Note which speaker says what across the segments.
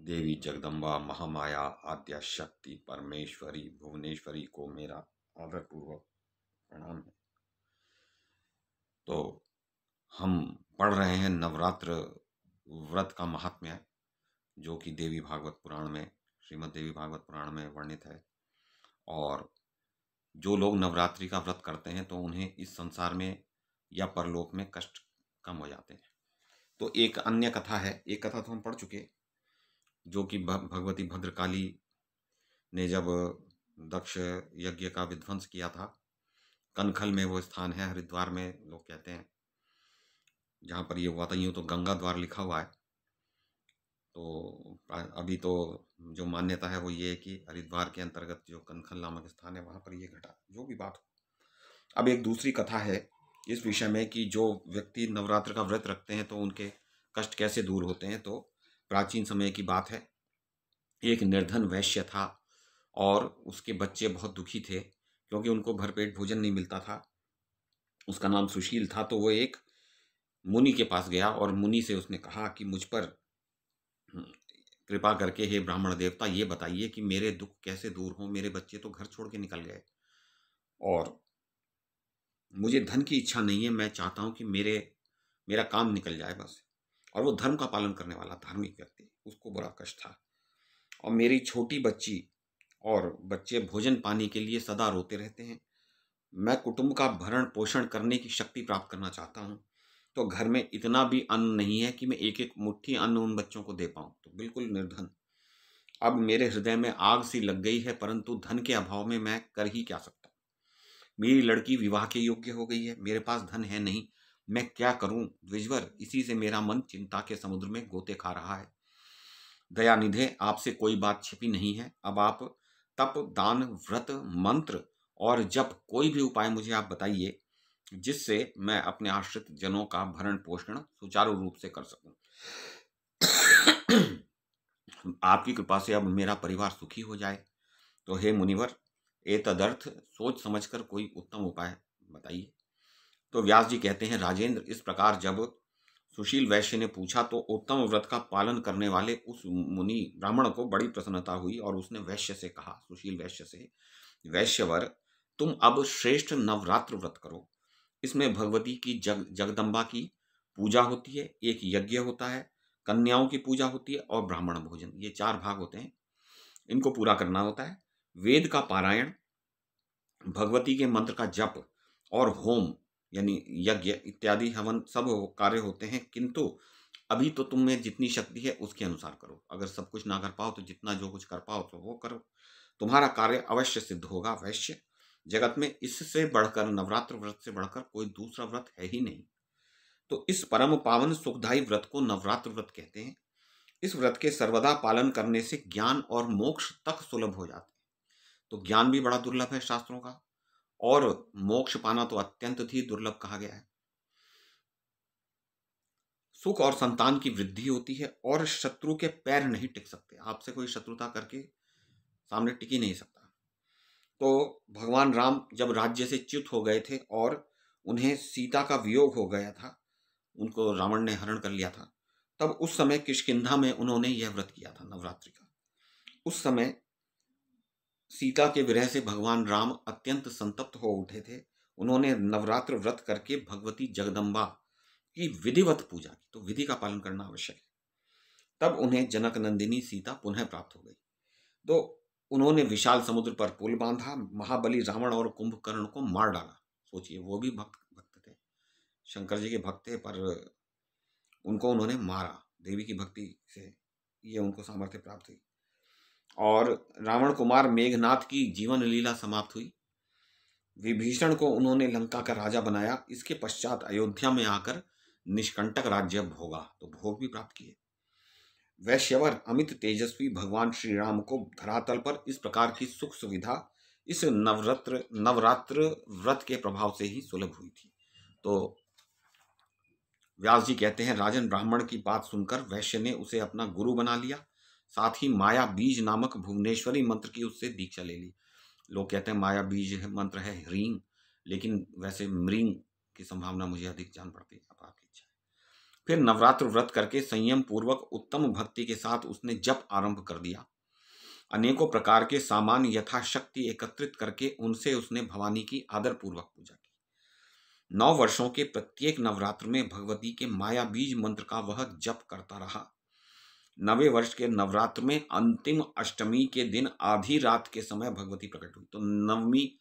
Speaker 1: देवी जगदम्बा महामाया आद्या शक्ति परमेश्वरी भुवनेश्वरी को मेरा आदरपूर्वक प्रणाम है। तो हम पढ़ रहे हैं नवरात्र व्रत का महात्म्य, जो कि देवी भागवत पुराण में, श्रीमद् देवी भागवत पुराण में वर्णित है। और जो लोग नवरात्रि का व्रत करते हैं तो उन्हें इस संसार में या परलोक में कष्ट कम हो जाते हैं। तो एक अन्य कथा है, एक कथा तो हम पढ़ चुके, जो कि भगवती भद्रकाली ने जब दक्ष यज्ञ का विध्वंस किया था, कनखल में वो स्थान है, हरिद्वार में लोग कहते हैं, जहाँ पर ये हुआ था। यूँ तो गंगा द्वार लिखा हुआ है, तो अभी तो जो मान्यता है वो ये है कि हरिद्वार के अंतर्गत जो कनखल नामक स्थान है वहाँ पर ये घटा। जो भी बात हो, अब एक दूसरी कथा है इस विषय में कि जो व्यक्ति नवरात्र का व्रत रखते हैं तो उनके कष्ट कैसे दूर होते हैं। तो प्राचीन समय की बात है, एक निर्धन वैश्य था और उसके बच्चे बहुत दुखी थे क्योंकि उनको भरपेट भोजन नहीं मिलता था। उसका नाम सुशील था। तो वो एक मुनि के पास गया और मुनि से उसने कहा कि मुझ पर कृपा करके हे ब्राह्मण देवता, ये बताइए कि मेरे दुख कैसे दूर हों। मेरे बच्चे तो घर छोड़ के निकल गए और मुझे धन की इच्छा नहीं है। मैं चाहता हूं कि मेरा काम निकल जाए बस। और वो धर्म का पालन करने वाला धार्मिक व्यक्ति, उसको बड़ा कष्ट था। और मेरी छोटी बच्ची और बच्चे भोजन पाने के लिए सदा रोते रहते हैं। मैं कुटुंब का भरण पोषण करने की शक्ति प्राप्त करना चाहता हूँ। तो घर में इतना भी अन्न नहीं है कि मैं एक एक मुट्ठी अन्न उन बच्चों को दे पाऊँ। तो बिल्कुल निर्धन। अब मेरे हृदय में आग सी लग गई है, परंतु धन के अभाव में मैं कर ही क्या सकता हूँ। मेरी लड़की विवाह के योग्य हो गई है, मेरे पास धन है नहीं, मैं क्या करूं द्विजवर। इसी से मेरा मन चिंता के समुद्र में गोते खा रहा है। दयानिधे, आपसे कोई बात छिपी नहीं है। अब आप तप दान व्रत मंत्र और जप कोई भी उपाय मुझे आप बताइए, जिससे मैं अपने आश्रित जनों का भरण पोषण सुचारू रूप से कर सकूं। आपकी कृपा से अब मेरा परिवार सुखी हो जाए। तो हे मुनिवर, एतदर्थ सोच समझकर कोई उत्तम उपाय बताइए। तो व्यास जी कहते हैं, राजेंद्र, इस प्रकार जब सुशील वैश्य ने पूछा तो उत्तम व्रत का पालन करने वाले उस मुनि ब्राह्मण को बड़ी प्रसन्नता हुई और उसने वैश्य से कहा, सुशील वैश्य से, वैश्यवर, तुम अब श्रेष्ठ नवरात्र व्रत करो। इसमें भगवती की जगदम्बा की पूजा होती है, एक यज्ञ होता है, कन्याओं की पूजा होती है और ब्राह्मण भोजन, ये 4 भाग होते हैं। इनको पूरा करना होता है। वेद का पारायण, भगवती के मंत्र का जप और होम यानी यज्ञ इत्यादि हवन सब कार्य होते हैं। किंतु अभी तो तुम में जितनी शक्ति है उसके अनुसार करो। अगर सब कुछ ना कर पाओ तो जितना जो कुछ कर पाओ तो वो करो। तुम्हारा कार्य अवश्य सिद्ध होगा वैश्य। जगत में इससे बढ़कर, नवरात्र व्रत से बढ़कर कोई दूसरा व्रत है ही नहीं। तो इस परम पावन सुखदायी व्रत को नवरात्र व्रत कहते हैं। इस व्रत के सर्वदा पालन करने से ज्ञान और मोक्ष तक सुलभ हो जाते हैं। तो ज्ञान भी बड़ा दुर्लभ है शास्त्रों का, और मोक्ष पाना तो अत्यंत ही दुर्लभ कहा गया है। सुख और संतान की वृद्धि होती है और शत्रु के पैर नहीं टिक सकते। आपसे कोई शत्रुता करके सामने टिक ही नहीं सकता। तो भगवान राम जब राज्य से च्युत हो गए थे और उन्हें सीता का वियोग हो गया था, उनको रावण ने हरण कर लिया था, तब उस समय किष्किंधा में उन्होंने यह व्रत किया था नवरात्रि का। उस समय सीता के विरह से भगवान राम अत्यंत संतप्त हो उठे थे। उन्होंने नवरात्र व्रत करके भगवती जगदम्बा की विधिवत पूजा की। तो विधि का पालन करना आवश्यक है। तब उन्हें जनक नंदिनी सीता पुनः प्राप्त हो गई। तो उन्होंने विशाल समुद्र पर पुल बांधा, महाबली रावण और कुंभकर्ण को मार डाला। सोचिए, वो भी भक्त भक्त थे, शंकर जी के भक्त थे, पर उनको उन्होंने मारा। देवी की भक्ति से ये उनको सामर्थ्य प्राप्त हुई। और रावण कुमार मेघनाथ की जीवन लीला समाप्त हुई। विभीषण को उन्होंने लंका का राजा बनाया। इसके पश्चात अयोध्या में आकर निष्कंटक राज्य भोगा, तो भोग भी प्राप्त किए। वैश्यवर अमित तेजस्वी भगवान श्री राम को धरातल पर इस प्रकार की सुख सुविधा इस नवरात्र व्रत के प्रभाव से ही सुलभ हुई थी। तो व्यास जी कहते हैं, राजन, ब्राह्मण की बात सुनकर वैश्य ने उसे अपना गुरु बना लिया। साथ ही माया बीज नामक भुवनेश्वरी मंत्र की उससे दीक्षा ले ली। लोग कहते हैं माया बीज मंत्र है ह्रीं, लेकिन वैसे मृंग की संभावना मुझे अधिक जान पड़ती है। अब आपकी इच्छा है। फिर नवरात्र व्रत करके संयम पूर्वक उत्तम भक्ति के साथ उसने जप आरंभ कर दिया। अनेकों प्रकार के सामान यथाशक्ति एकत्रित करके उनसे उसने भवानी की आदरपूर्वक पूजा की। 9 वर्षों के प्रत्येक नवरात्र में भगवती के माया बीज मंत्र का वह जप करता रहा। 9वें वर्ष के नवरात्र में अंतिम अष्टमी के दिन आधी रात के समय भगवती प्रकट हुई। तो नवमी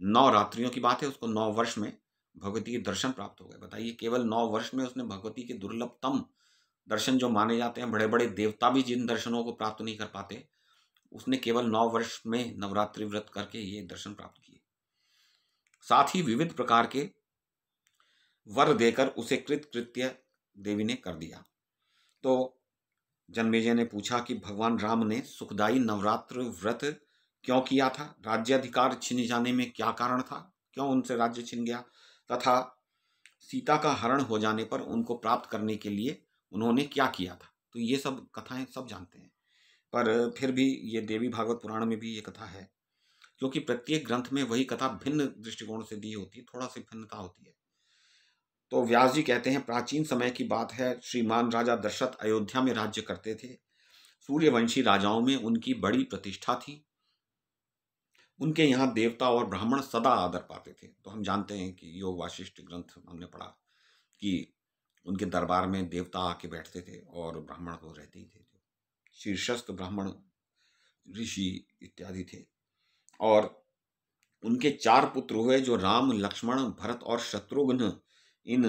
Speaker 1: 9 रात्रियों की बात है, उसको 9 वर्ष में भगवती के दर्शन प्राप्त हो गए। बताइए, केवल 9 वर्ष में उसने भगवती के दुर्लभतम दर्शन जो माने जाते हैं, बड़े बड़े देवता भी जिन दर्शनों को प्राप्त नहीं कर पाते, उसने केवल 9 वर्ष में नवरात्रि व्रत करके ये दर्शन प्राप्त किए। साथ ही विविध प्रकार के वर देकर उसे कृत्य देवी ने कर दिया। तो जन्मेजय ने पूछा कि भगवान राम ने सुखदायी नवरात्र व्रत क्यों किया था? राज्याधिकार छिन जाने में क्या कारण था? क्यों उनसे राज्य छिन गया? तथा सीता का हरण हो जाने पर उनको प्राप्त करने के लिए उन्होंने क्या किया था? तो ये सब कथाएं सब जानते हैं, पर फिर भी ये देवी भागवत पुराण में भी ये कथा है, क्योंकि प्रत्येक ग्रंथ में वही कथा भिन्न दृष्टिकोण से दी होती है, थोड़ा सी भिन्नता होती है। तो व्यास जी कहते हैं, प्राचीन समय की बात है, श्रीमान राजा दशरथ अयोध्या में राज्य करते थे। सूर्यवंशी राजाओं में उनकी बड़ी प्रतिष्ठा थी। उनके यहाँ देवता और ब्राह्मण सदा आदर पाते थे। तो हम जानते हैं कि योग वाशिष्ठ ग्रंथ हमने पढ़ा कि उनके दरबार में देवता आके बैठते थे और ब्राह्मण तो रहते ही थे, शीर्षस्थ ब्राह्मण ऋषि इत्यादि थे। और उनके 4 पुत्र हुए, जो राम, लक्ष्मण, भरत और शत्रुघ्न इन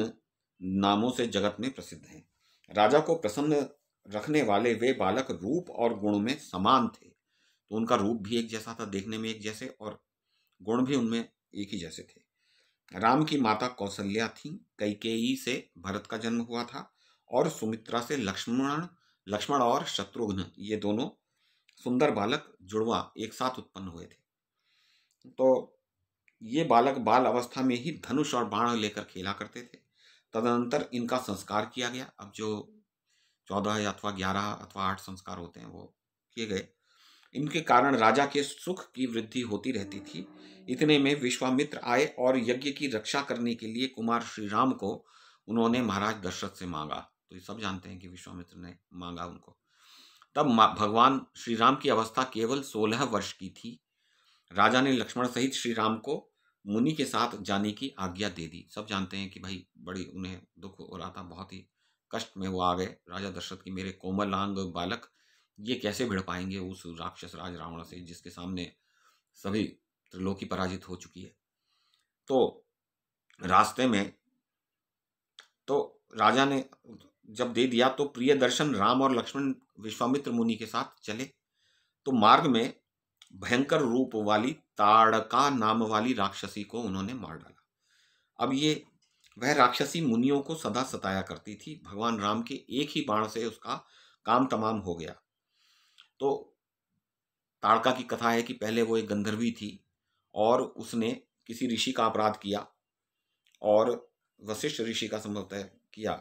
Speaker 1: नामों से जगत में प्रसिद्ध हैं। राजा को प्रसन्न रखने वाले वे बालक रूप और गुण में समान थे। तो उनका रूप भी एक जैसा था, देखने में एक जैसे, और गुण भी उनमें एक ही जैसे थे। राम की माता कौशल्या थी। कैकेयी से भरत का जन्म हुआ था और सुमित्रा से लक्ष्मण और शत्रुघ्न, ये दोनों सुंदर बालक जुड़वा एक साथ उत्पन्न हुए थे। तो ये बालक बाल अवस्था में ही धनुष और बाण लेकर खेला करते थे। तदनंतर इनका संस्कार किया गया। अब जो 14 अथवा 11 अथवा 8 संस्कार होते हैं वो किए गए। इनके कारण राजा के सुख की वृद्धि होती रहती थी। इतने में विश्वामित्र आए और यज्ञ की रक्षा करने के लिए कुमार श्री राम को उन्होंने महाराज दशरथ से मांगा। तो ये सब जानते हैं कि विश्वामित्र ने मांगा उनको। तब भगवान श्री राम की अवस्था केवल 16 वर्ष की थी। राजा ने लक्ष्मण सहित श्री राम को मुनि के साथ जाने की आज्ञा दे दी। सब जानते हैं कि भाई बड़ी उन्हें दुख हो रहा था, बहुत ही कष्ट में वो आ गए राजा दशरथ की, मेरे कोमलांग बालक ये कैसे भिड़ पाएंगे उस राक्षस राज रावण से, जिसके सामने सभी त्रिलोकी पराजित हो चुकी है। तो रास्ते में तो राजा ने जब दे दिया तो प्रिय दर्शन राम और लक्ष्मण विश्वामित्र मुनि के साथ चले। तो मार्ग में भयंकर रूप वाली ताड़का नाम वाली राक्षसी को उन्होंने मार डाला। अब ये वह राक्षसी मुनियों को सदा सताया करती थी। भगवान राम के एक ही बाण से उसका काम तमाम हो गया। तो ताड़का की कथा है कि पहले वो एक गंधर्वी थी और उसने किसी ऋषि का अपराध किया और वशिष्ठ ऋषि का संभवतः किया।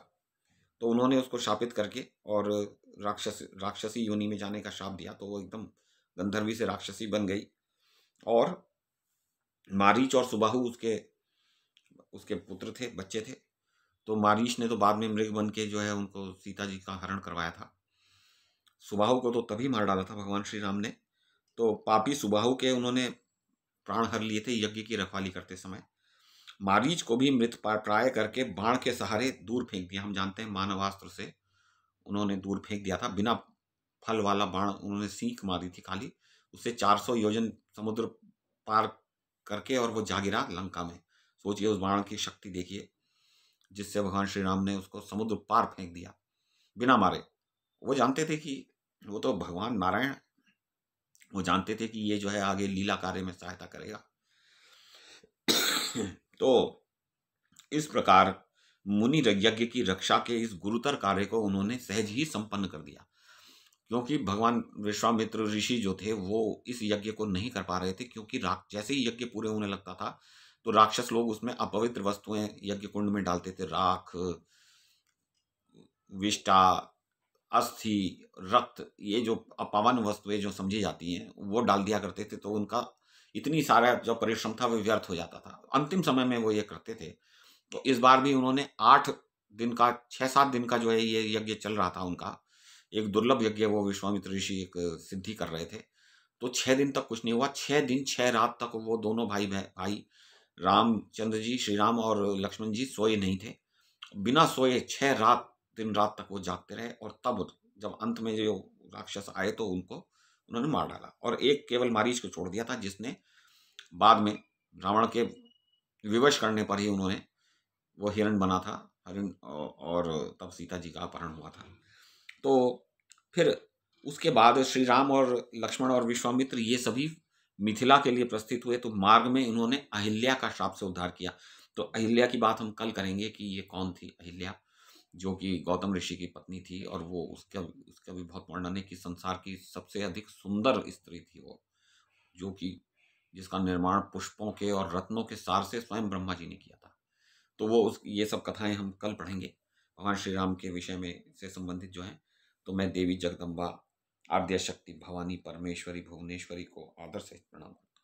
Speaker 1: तो उन्होंने उसको शापित करके और राक्षसी योनि में जाने का शाप दिया। तो वो एकदम गंधर्वी से राक्षसी बन गई और मारीच और सुबाहु उसके पुत्र थे, बच्चे थे। तो मारीच ने तो बाद में मृग बन के जो है उनको सीता जी का हरण करवाया था। सुबाहु को तो तभी मार डाला था भगवान श्री राम ने। तो पापी सुबाहु के उन्होंने प्राण हर लिए थे यज्ञ की रखवाली करते समय। मारीच को भी मृत प्राय करके बाण के सहारे दूर फेंक दिया। हम जानते हैं मानवास्त्र से उन्होंने दूर फेंक दिया था। बिना फल वाला बाण उन्होंने सीख मारी थी खाली, उससे 400 योजन समुद्र पार करके और वो जा गिरा लंका में। सोचिए उस बाण की शक्ति देखिए, जिससे भगवान श्री राम ने उसको समुद्र पार फेंक दिया बिना मारे। वो जानते थे कि वो तो भगवान नारायण, वो जानते थे कि ये जो है आगे लीला कार्य में सहायता करेगा। तो इस प्रकार मुनि यज्ञ की रक्षा के इस गुरुतर कार्य को उन्होंने सहज ही संपन्न कर दिया, क्योंकि भगवान विश्वामित्र ऋषि जो थे वो इस यज्ञ को नहीं कर पा रहे थे। क्योंकि जैसे ही यज्ञ पूरे होने लगता था तो राक्षस लोग उसमें अपवित्र वस्तुएं यज्ञ कुंड में डालते थे। राख, विष्ठा, अस्थि, रक्त, ये जो अपवन वस्तुएं जो समझी जाती हैं वो डाल दिया करते थे। तो उनका इतनी सारा जो परिश्रम था वो व्यर्थ हो जाता था। अंतिम समय में वो ये करते थे। तो इस बार भी उन्होंने 8 दिन का 6-7 दिन का जो है ये यज्ञ चल रहा था उनका। एक दुर्लभ यज्ञ वो विश्वामित्र ऋषि एक सिद्धि कर रहे थे। तो 6 दिन तक कुछ नहीं हुआ। 6 दिन 6 रात तक वो दोनों भाई रामचंद्र जी, श्री राम और लक्ष्मण जी सोए नहीं थे। बिना सोए 6 रात दिन-रात तक वो जागते रहे और तब जब अंत में जो राक्षस आए तो उनको उन्होंने मार डाला और एक केवल मारीच को छोड़ दिया था, जिसने बाद में रावण के विवश करने पर ही उन्होंने वो हिरण बना था। हरिण और तब सीता जी का अपहरण हुआ था। तो फिर उसके बाद श्री राम और लक्ष्मण और विश्वामित्र ये सभी मिथिला के लिए प्रस्थित हुए। तो मार्ग में उन्होंने अहिल्या का श्राप से उद्धार किया। तो अहिल्या की बात हम कल करेंगे कि ये कौन थी अहिल्या, जो कि गौतम ऋषि की पत्नी थी और वो उसका उसका भी बहुत वर्णन है कि संसार की सबसे अधिक सुंदर स्त्री थी वो, जो कि जिसका निर्माण पुष्पों के और रत्नों के सार से स्वयं ब्रह्मा जी ने किया था। तो वो उस ये सब कथाएं हम कल पढ़ेंगे भगवान श्री राम के विषय में से संबंधित जो हैं। तो मैं देवी जगदम्बा, आद्य शक्ति, भवानी, परमेश्वरी, भुवनेश्वरी को आदर से प्रणाम करता हूँ।